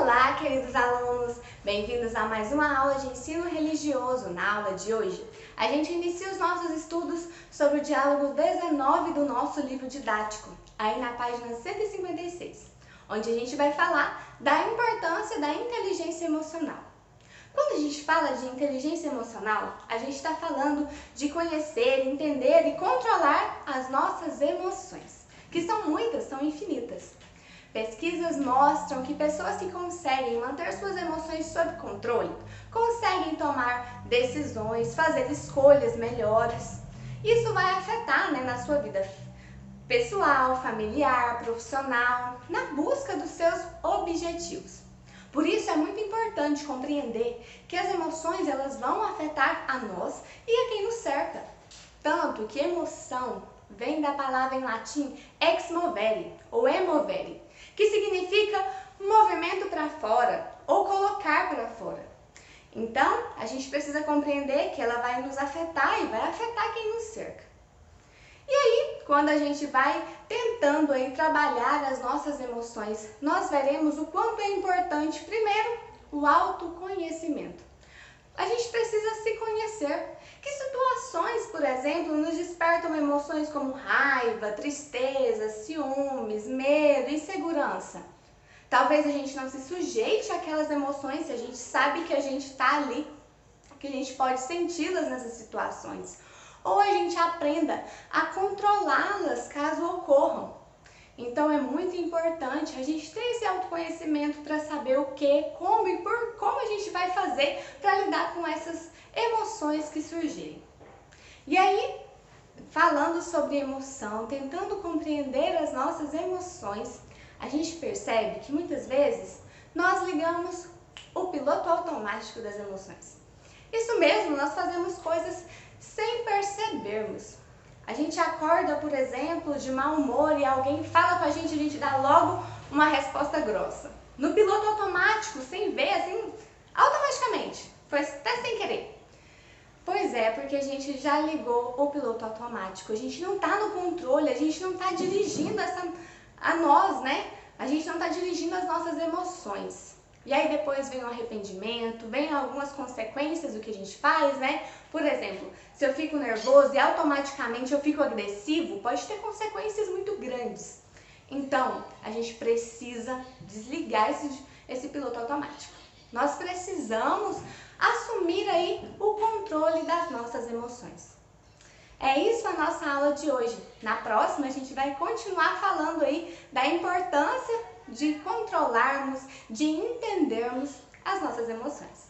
Olá, queridos alunos! Bem-vindos a mais uma aula de ensino religioso. Na aula de hoje, a gente inicia os nossos estudos sobre o diálogo 19 do nosso livro didático, aí na página 156, onde a gente vai falar da importância da inteligência emocional. Quando a gente fala de inteligência emocional, a gente está falando de conhecer, entender e controlar as nossas emoções, que são muitas, são infinitas. Pesquisas mostram que pessoas que conseguem manter suas emoções sob controle conseguem tomar decisões, fazer escolhas melhores. Isso vai afetar, na sua vida pessoal, familiar, profissional, na busca dos seus objetivos. Por isso é muito importante compreender que as emoções elas vão afetar a nós e a quem nos cerca. Tanto que emoção vem da palavra em latim ex movere ou emovere, que significa movimento para fora ou colocar para fora. Então, a gente precisa compreender que ela vai nos afetar e vai afetar quem nos cerca. E aí, quando a gente vai tentando trabalhar as nossas emoções, nós veremos o quanto é importante, primeiro, o autoconhecimento. A gente precisa se conhecer. Que situações, por exemplo, nos despertam emoções como raiva, tristeza, ciúmes, medo, insegurança? Talvez a gente não se sujeite àquelas emoções se a gente sabe que a gente está ali, que a gente pode senti-las nessas situações. Ou a gente aprenda a controlá-las caso ocorram. Então é muito importante a gente ter esse autoconhecimento para saber o que, como e por como a gente vai fazer para lidar com essas emoções que surgirem. E aí, falando sobre emoção, tentando compreender as nossas emoções, a gente percebe que muitas vezes nós ligamos o piloto automático das emoções. Isso mesmo, nós fazemos coisas sem percebermos. A gente acorda, por exemplo, de mau humor e alguém fala com a gente dá logo uma resposta grossa. No piloto automático, sem ver, assim, automaticamente, foi até sem querer. Pois é, porque a gente já ligou o piloto automático, a gente não está no controle, a gente não está dirigindo a nós, né? A gente não está dirigindo as nossas emoções. E aí depois vem o arrependimento, vem algumas consequências do que a gente faz, né? Por exemplo, se eu fico nervoso e automaticamente eu fico agressivo, pode ter consequências muito grandes. Então, a gente precisa desligar esse piloto automático. Nós precisamos assumir aí o controle das nossas emoções. É isso a nossa aula de hoje. Na próxima a gente vai continuar falando aí da importância de controlarmos, de entendermos as nossas emoções.